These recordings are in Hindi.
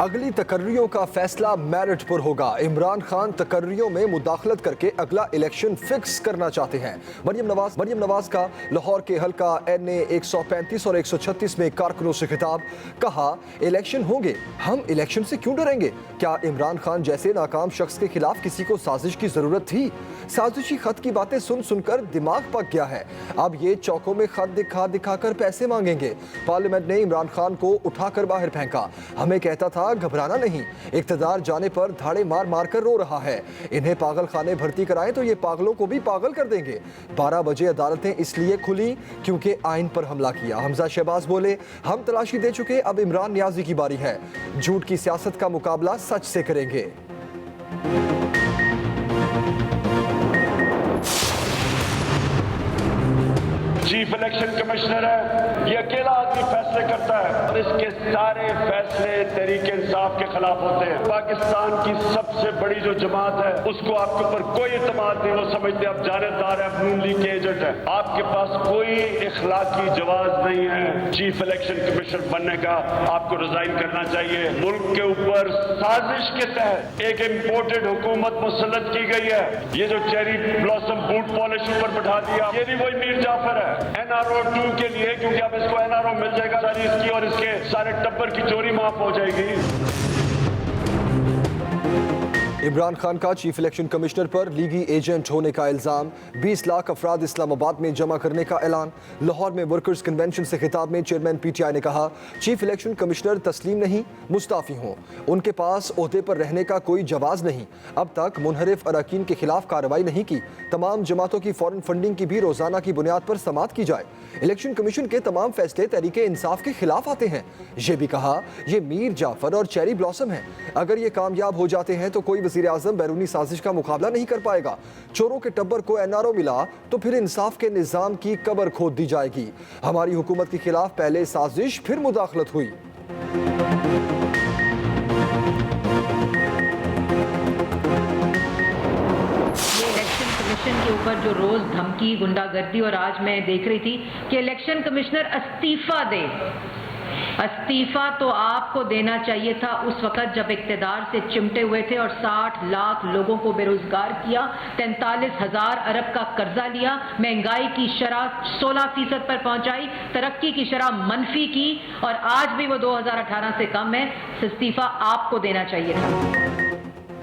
अगली तकर्रियों का फैसला मेरिट पर होगा। इमरान खान तकर्रियों में मुदाखलत करके अगला इलेक्शन फिक्स करना चाहते हैं। मरियम नवाज का लाहौर के हल्का NA 135 और 136 में कारकुनों से खिताब। कहा, इलेक्शन होंगे, हम इलेक्शन से क्यों डरेंगे? क्या इमरान खान जैसे नाकाम शख्स के खिलाफ किसी को साजिश की जरूरत थी? साजिशी खत की बातें सुन सुनकर दिमाग पक गया है। अब ये चौकों में खत दिखाकर पैसे मांगेंगे। पार्लियामेंट ने इमरान खान को उठाकर बाहर फेंका। हमें कहता था घबराना नहीं, इख्तिदार जाने पर धाड़े मार मार कर रो रहा है। इन्हें पागल खाने भर्ती कराएं तो ये पागलों को भी पागल कर देंगे। 12 बजे अदालतें इसलिए खुली क्योंकि आइन पर हमला किया। हमजा शहबाज बोले, हम तलाशी दे चुके, अब इमरान नियाजी की बारी है। झूठ की सियासत का मुकाबला सच से करेंगे। चीफ इलेक्शन कमिश्नर है, ये अकेला आदमी फैसले करता है और इसके सारे फैसले तहरीक इंसाफ के खिलाफ होते हैं। पाकिस्तान की सबसे बड़ी जो जमात है उसको आपके ऊपर कोई एतमाद नहीं। वो समझते आप जानेदार है, नून लीग के एजेंट है। आपके पास कोई इखलाकी जवाज नहीं है चीफ इलेक्शन कमिश्नर बनने का। आपको रिजाइन करना चाहिए। मुल्क के ऊपर साजिश के तहत एक इम्पोर्टेड हुकूमत मुसल्लत की गई है। ये जो चेरी ब्लॉसम बूट पॉलिश ऊपर बैठा दिया, ये भी वही मीर जाफर है। NRO 2 के लिए, क्योंकि अब इसको NRO मिल जाएगा, सारी इसकी और इसके सारे टब्बर की चोरी माफ हो जाएगी। इमरान खान का चीफ इलेक्शन कमिश्नर पर लीगी एजेंट होने का इल्जाम। 20 लाख अफराद इस्लामाबाद में जमा करने का ऐलान। लाहौर में वर्कर्स कन्वेंशन से खिताब में चेयरमैन PTI ने कहा, चीफ इलेक्शन कमिश्नर तस्लीम नहीं, मुस्ताफी हों। उनके पास ओहदे पर रहने का कोई जवाज नहीं। अब तक मुनहरिफ अरकान के खिलाफ कार्रवाई नहीं की। तमाम जमातों की फॉरेन फंडिंग की भी रोजाना की बुनियाद पर समाअत की जाए। इलेक्शन कमीशन के तमाम फैसले तहरीके इंसाफ के खिलाफ आते हैं। ये भी कहा, ये मीर जाफर और चेरी ब्लॉसम है। अगर ये कामयाब हो जाते हैं तो कोई वजीर आजम बैरूनी साजिश का मुकाबला नहीं कर पाएगा। चोरों के टब्बर को NRO मिला तो फिर इंसाफ के निजाम की कब्र खोद दी जाएगी। हमारी हुकूमत के खिलाफ पहले साजिश फिर मुदाखलत हुई। के ऊपर जो रोज धमकी, गुंडागर्दी, और आज मैं देख रही थी कि इलेक्शन कमिश्नर इस्तीफा दे। इस्तीफा तो आपको देना चाहिए था उस वक्त जब इक्तिदार से चिमटे हुए थे और 60 लाख लोगों को बेरोजगार किया, 43,000 अरब का कर्जा लिया, महंगाई की शरह 16% पर पहुंचाई, तरक्की की शरह मनफी की, और आज भी वो 2018 से कम है। इस्तीफा आपको देना चाहिए था।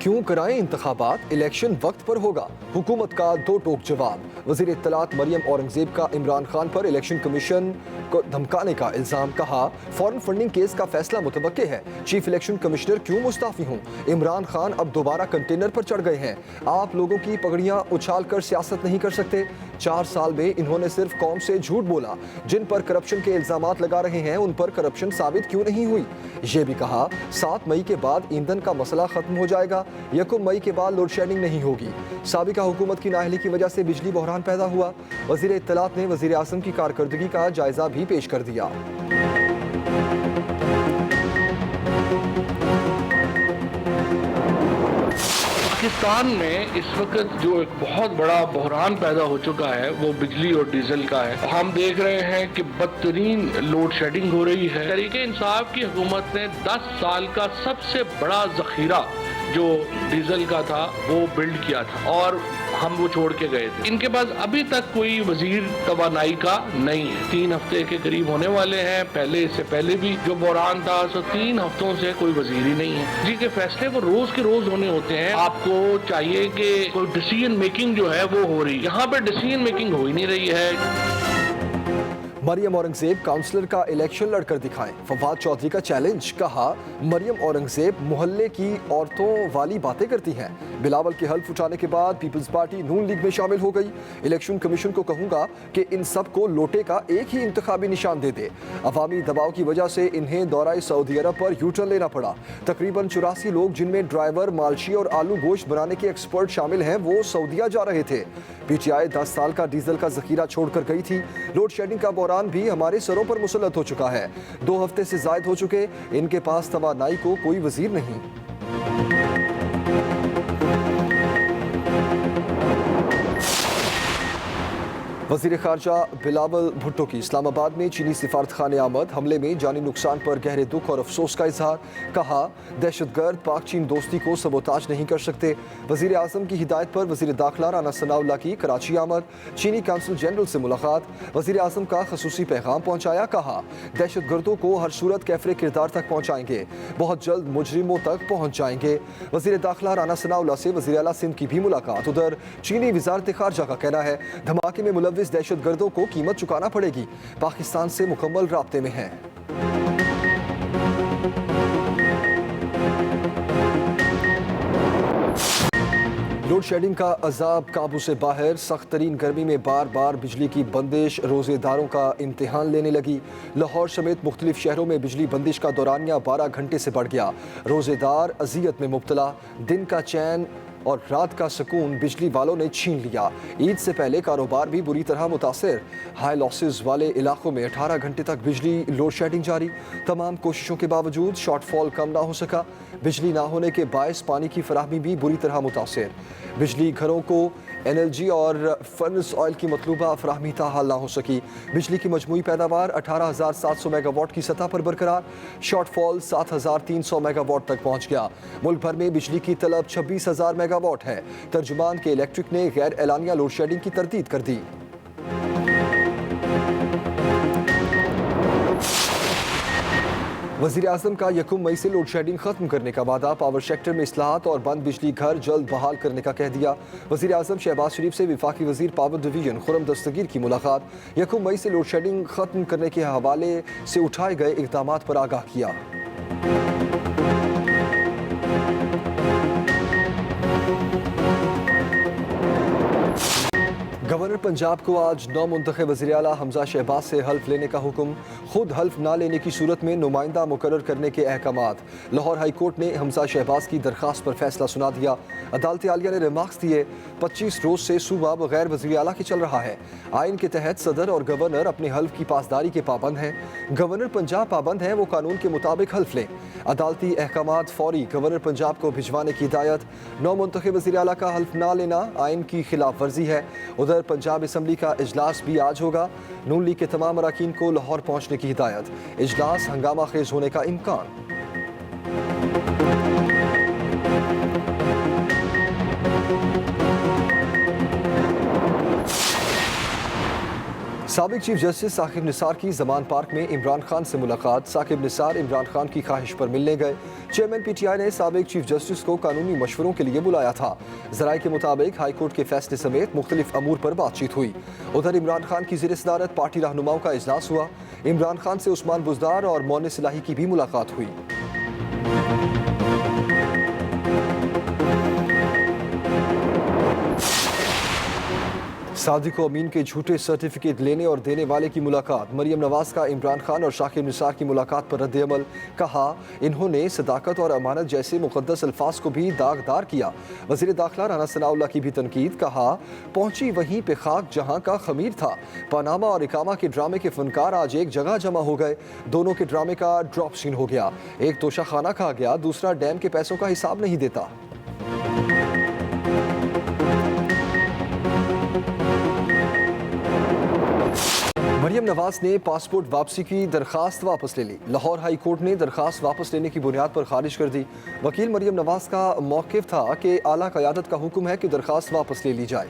क्यों कराएं इंतखाबात? इलेक्शन वक्त पर होगा। हुकूमत का दो टोक जवाब। वज़ीर इत्तलात मरियम औरंगजेब का इमरान खान पर इलेक्शन कमीशन को धमकाने का इल्जाम। कहा, फॉरेन फंडिंग केस का फैसला मुतवक्के है। चीफ इलेक्शन कमिश्नर क्यों मुस्ताफी हों? इमरान खान अब दोबारा कंटेनर पर चढ़ गए हैं। आप लोगों की पगड़ियां उछाल कर सियासत नहीं कर सकते। 4 साल में इन्होंने सिर्फ कौम से झूठ बोला। जिन पर करप्शन के इल्जामात लगा रहे हैं उन पर करप्शन साबित क्यों नहीं हुई? ये भी कहा, 7 मई के बाद ईंधन का मसला खत्म हो जाएगा। 1 मई के बाद लोड शेडिंग नहीं होगी। साबिका हुकूमत की नाअहली की वजह से बिजली बहरान पैदा हुआ। वज़ीर इत्तलात ने वज़ीर आज़म की कारकर्दगी का जायजा भी पेश कर दिया। पाकिस्तान में इस वक्त जो एक बहुत बड़ा बहरान पैदा हो चुका है वो बिजली और डीजल का है। हम देख रहे हैं कि बदतरीन लोड शेडिंग हो रही है। तहरीके इंसाफ की हुकूमत ने 10 साल का सबसे बड़ा जखीरा जो डीजल का था वो बिल्ड किया था और हम वो छोड़ के गए थे। इनके पास अभी तक कोई वजीर तवानाई का नहीं है। 3 हफ्ते के करीब होने वाले हैं। पहले इससे पहले भी जो बहरान था, सो 3 हफ्तों से कोई वजीर ही नहीं है। जी के फैसले वो रोज के रोज होने होते हैं। आपको चाहिए कि कोई डिसीजन मेकिंग जो है वो हो रही है। यहाँ पे डिसीजन मेकिंग हो ही नहीं रही है। मरियम औरंगजेब काउंसलर का इलेक्शन लड़कर दिखाएं। फवाद चौधरी का चैलेंज। कहा, मरियम औरंगजेब मोहल्ले की औरतों वाली बातें करती हैं। बिलावल के हल्फ उठाने के बाद पीपल्स पार्टी नून लीग में शामिल हो गई। इलेक्शन कमीशन को कहूंगा कि इन सब को लोटे का एक ही इंतखाबी निशान दे दे। अवामी दबाव की वजह से इन्हें दौरा सऊदी अरब पर यूटर्न लेना पड़ा। तकरीबन 84 लोग, जिनमें ड्राइवर, मालशी और आलू गोश्त बनाने के एक्सपर्ट शामिल हैं, वो सऊदिया जा रहे थे। PTI 10 साल का डीजल का जखीरा छोड़कर गई थी। लोड शेडिंग का बहरान भी हमारे सरों पर मुसल्लत हो चुका है। 2 हफ्ते से जायद हो चुके। इनके पास तवानाई को कोई वजीर नहीं। वज़ीर ख़ारजा बिलावल भुट्टो की इस्लामाबाद में चीनी सिफारतखाने आमद, हमले में जानी नुकसान पर गहरे दुख और अफसोस का इजहार। कहा, दहशतगर्द पाक चीन दोस्ती को सबोताज नहीं कर सकते। वज़ीर आज़म की हिदायत पर वज़ीर दाखिला राना सनाउल्लाह की कराची आमद, चीनी काउंसिल जनरल से मुलाकात। वज़ीर आज़म का खसूसी पैगाम पहुँचाया। कहा, दहशतगर्दों को हर सूरत कैफरे किरदार तक पहुँचाएंगे, बहुत जल्द मुजरिमों तक पहुँच जाएंगे। वज़ीर दाखिला राना सनाउल्लाह से वज़ीर आला सिंध की भी मुलाकात। उधर चीनी वज़ारत ख़ारजा का कहना है, धमाके में मुलव्विस दहशतगर्दों को कीमत चुकाना पड़ेगी, पाकिस्तान से मुकम्मल राब्ते में है। लोड शेडिंग का अजाब काबू से बाहर, सख्त तरीन गर्मी में बार बार बिजली की बंदिश रोजेदारों का इम्तिहान लेने लगी। लाहौर समेत मुख्तलिफ शहरों में बिजली बंदिश का दौरानिया 12 घंटे से बढ़ गया। रोजेदार अजियत में मुब्तला, दिन का चैन और रात का सुकून बिजली वालों ने छीन लिया। ईद से पहले कारोबार भी बुरी तरह मुतासिर। हाई लॉसेस वाले इलाकों में 18 घंटे तक बिजली लोड शेडिंग जारी। तमाम कोशिशों के बावजूद शॉर्टफॉल कम ना हो सका। बिजली ना होने के बायस पानी की फराहमी भी बुरी तरह मुतासिर। बिजली घरों को एनर्जी और फर्नेस ऑयल की मतलूबा फराहमी ताहाल ना हो सकी। बिजली की मजमूई पैदावार 18,700 मेगावाट की सतह पर बरकरार। शॉर्टफॉल 7,300 मेगावाट तक पहुँच गया। मुल्क भर में बिजली की तलब 26,000 मेगावाट है। तर्जुमान के इलेक्ट्रिक ने गैर एलानिया लोड शेडिंग की तरदीद कर दी। वज़ीर आज़म का 1 मई से लोड शेडिंग खत्म करने का वादा। पावर सेक्टर में इस्लाहात और बंद बिजली घर जल्द बहाल करने का कह दिया। वज़ीर आज़म शहबाज शरीफ से वफाकी वज़ीर पावर डिवीजन खुर्रम दस्तगीर की मुलाकात। 1 मई से लोड शेडिंग खत्म करने के हवाले से उठाए गए इक़दामात पर आगाह किया। गवर्नर पंजाब को आज नौ मुंतखब वज़ीर आला हमजा शहबाज से हल्फ लेने का हुक्म। खुद हल्फ ना लेने की सूरत में नुमाइंदा मुकर्रर करने के अहकामात। लाहौर हाई कोर्ट ने हमजा शहबाज की दरख्वास्त पर फैसला सुना दिया। अदालत आलिया ने रिमार्क्स दिए, 25 रोज से सूबा बगैर वज़ीर आला के चल रहा है। आइन के तहत सदर और गवर्नर अपने हल्फ की पासदारी के पाबंद हैं। गवर्नर पंजाब पाबंद है, वो कानून के मुताबिक हल्फ लें। अदालती अहकामात फौरी गवर्नर पंजाब को भिजवाने की हिदायत। 9 मुंतखब वज़ीर आला का हल्फ ना लेना आइन की खिलाफ वर्जी है। उधर पंजाब असम्बली का इजलास भी आज होगा। नून लीग के तमाम अरकान को लाहौर पहुंचने की हिदायत। इजलास हंगामा खेज होने का इम्कान। साबिक चीफ जस्टिस साकिब निसार की जमान पार्क में इमरान खान से मुलाकात। साकिब निसार इमरान खान की ख्वाहिश पर मिलने गए। चेयरमैन PTI ने साबिक चीफ जस्टिस को कानूनी मशवरों के लिए बुलाया था। जराये के मुताबिक हाई कोर्ट के फैसले समेत मुख्तलिफ अमूर पर बातचीत हुई। उधर इमरान खान की ज़ेर सदारत पार्टी रहनुमाओं का इजलास हुआ। इमरान खान से उस्मान बुज़दार और मोन सिलाही की भी मुलाकात हुई। सादिक अमीन के झूठे सर्टिफिकेट लेने और देने वाले की मुलाकात। मरियम नवाज का इमरान खान और शाकिब निसार की मुलाकात पर रद्द अमल। कहा, इन्होंने सदाकत और अमानत जैसे मुकद्दस अल्फाज को भी दागदार किया। वज़ीर दाखिला राना सनाउल्लाह की भी तनकीद। कहा, पहुंची वहीं पे खाक जहां का खमीर था। पनामा और इकामा के ड्रामे के फनकार आज एक जगह जमा हो गए। दोनों के ड्रामे का ड्रॉप सीन हो गया। एक तोशा खाना खा गया, दूसरा डैम के पैसों का हिसाब नहीं देता। मरियम नवाज ने पासपोर्ट वापसी की दरखास्त वापस ले ली। लाहौर हाई कोर्ट ने दरखास्त वापस लेने की बुनियाद पर खारिज कर दी। वकील मरियम नवाज का मौक़िफ़ था कि आला क़यादत का हुक्म है कि दरखास्त वापस ले ली जाए।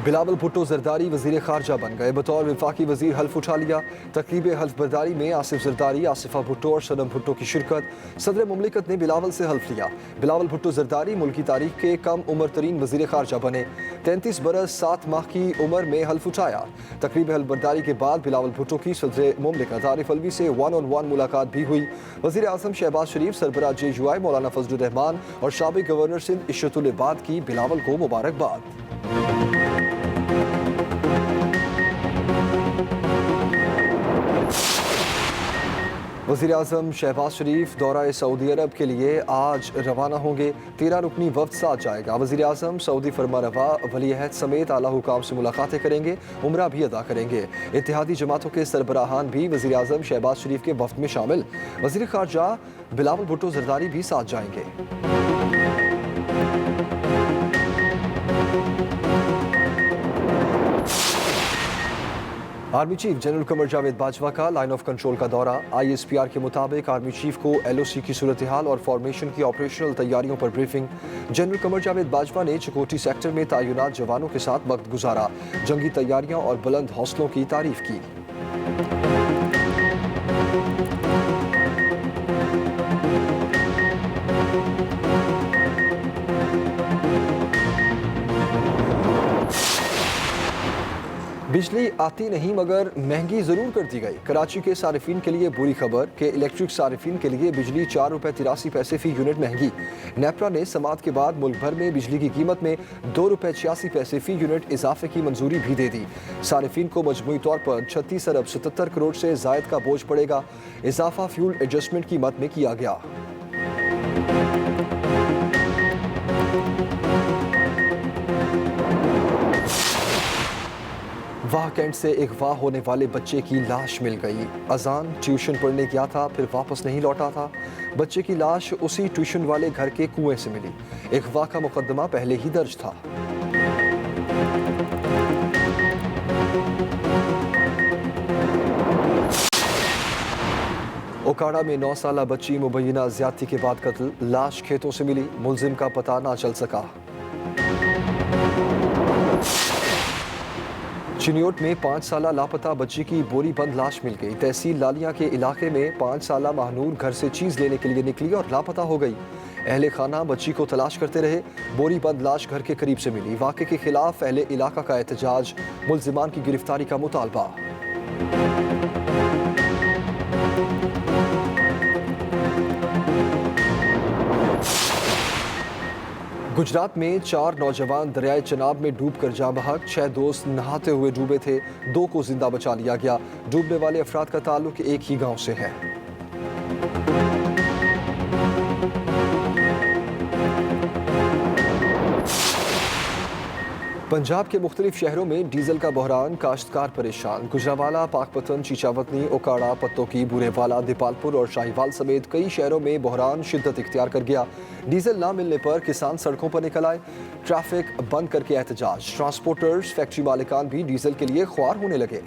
बिलावल भुट्टो जरदारी वज़ीर ख़ारजा बन गए। बतौर वफाकी वज़ीर हल्फ उठा लिया। तकरीब हल्फ बरदारी में आसिफ जरदारी, आसिफा भुट्टो और सनम भुट्टो की शिरकत। सदर मुमलिकत ने बिलावल से हल्फ लिया। बिलावल भुट्टो जरदारी मुल्क की तारीख के कम उम्र तरीन वज़ीर ख़ारजा बने। 33 बरस 7 माह की उम्र में हल्फ उठाया। तकरीब हल्फ बरदारी के बाद बिलावल भुट्टो की सदर मुमलिकत आरिफ अलवी से 1-on-1 मुलाकात भी हुई। वज़ीर आज़म शहबाज शरीफ, सरबराह JUI मौलाना फजलुर रहमान और साबिक गवर्नर सिंध इशरतुल इबाद की बिलावल को मुबारकबाद। वज़ीर आज़म शहबाज शरीफ दौरा सऊदी अरब के लिए आज रवाना होंगे। 13 रुकनी वफ्द साथ जाएगा। वज़ीर आज़म सऊदी फरमारवा वली अहद समेत आला हुकाम से मुलाकातें करेंगे, उम्रा भी अदा करेंगे। इत्तेहादी जमातों के सरबराहान भी वज़ीर आज़म शहबाज शरीफ के वफ्द में शामिल। वज़ीर ख़ारजा बिलावल भुट्टो जरदारी भी साथ जाएंगे। Army chief general Qamar Javed Bajwa का लाइन ऑफ कंट्रोल का दौरा। ISPR के मुताबिक आर्मी चीफ को LOC की सूरत हाल और फॉर्मेशन की ऑपरेशनल तैयारियों पर ब्रीफिंग। जनरल कमर जावेद बाजवा ने चकोटी सेक्टर में तैनात जवानों के साथ वक्त गुजारा, जंगी तैयारियां और बुलंद हौसलों की तारीफ की। बिजली आती नहीं मगर महंगी ज़रूर कर दी गई। कराची के सारिफिन के लिए बुरी खबर कि इलेक्ट्रिक सारिफिन के लिए बिजली 4 रुपये 83 पैसे फ़ी यूनिट महंगी। नेपरा ने समात के बाद मुल्क भर में बिजली की कीमत में 2 रुपये 86 पैसे फ़ी यूनिट इजाफे की मंजूरी भी दे दी। सारिफिन को मजमूई तौर पर 36 अरब 77 करोड़ से जायद का बोझ पड़ेगा। इजाफा फ्यूल एडजस्टमेंट की मद में किया गया। वाह कैंट से अगवा होने वाले बच्चे की लाश मिल गई। अजान ट्यूशन पढ़ने गया था, फिर वापस नहीं लौटा था। बच्चे की लाश उसी ट्यूशन वाले घर के कुएं से मिली। अगवा का मुकदमा पहले ही दर्ज था। ओकाड़ा में 9 साला बच्ची मुबैना ज्यादती के बाद कत्ल, लाश खेतों से मिली, मुलजिम का पता ना चल सका। चिनियोट में 5 साला लापता बच्ची की बोरी बंद लाश मिल गई। तहसील लालिया के इलाके में 5 साला महानूर घर से चीज लेने के लिए निकली और लापता हो गई। अहले खाना बच्ची को तलाश करते रहे, बोरी बंद लाश घर के करीब से मिली। वाक़े के खिलाफ अहले इलाका का एहतजाज, मुलजिमान की गिरफ्तारी का मुतालबा। गुजरात में 4 नौजवान दरियाए चनाब में डूबकर जाँ बहक। 6 दोस्त नहाते हुए डूबे थे, 2 को जिंदा बचा लिया गया। डूबने वाले अफराद का ताल्लुक एक ही गांव से है। पंजाब के मुख्तलिफ शहरों में डीजल का बहरान, काश्तकार परेशान। गुजरावाला, पाकपतन, चीचावतनी, ओकाड़ा, पत्तोकी, बुरेवाला, दीपालपुर और शाहीवाल समेत कई शहरों में बहरान शिद्दत इख्तियार कर गया। डीजल ना मिलने पर किसान सड़कों पर निकल आए, ट्रैफिक बंद करके एहतजाज। ट्रांसपोर्टर्स, फैक्ट्री मालिकान भी डीजल के लिए ख्वार होने लगे।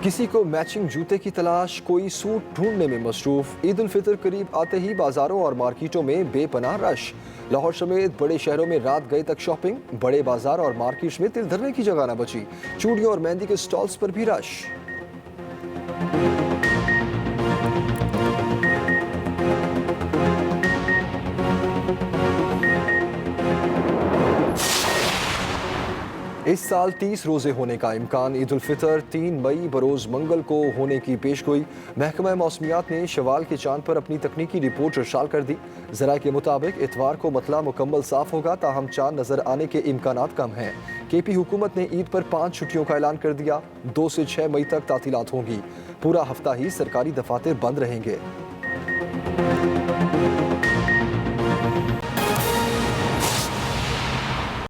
किसी को मैचिंग जूते की तलाश, कोई सूट ढूंढने में मसरूफ। ईद उल फितर करीब आते ही बाजारों और मार्केटों में बेपनाह रश। लाहौर समेत बड़े शहरों में रात गए तक शॉपिंग। बड़े बाजार और मार्केट्स में तिल धरने की जगह न बची। चूड़ियों और मेहंदी के स्टॉल्स पर भी रश। इस साल 30 रोजे होने का इम्कान। ईद उल फितर 3 मई बरोज मंगल को होने की पेशगोई। महकमा मौसमियात ने शवाल के चांद पर अपनी तकनीकी रिपोर्ट इरशाल कर दी। ज़राए के मुताबिक इतवार को मतला मुकम्मल साफ होगा, ताहम चांद नजर आने के इम्कानात कम हैं। KP हुकूमत ने ईद पर 5 छुट्टियों का ऐलान कर दिया। 2 से 6 मई तक तातीलात होंगी। पूरा हफ्ता ही सरकारी दफातर बंद रहेंगे।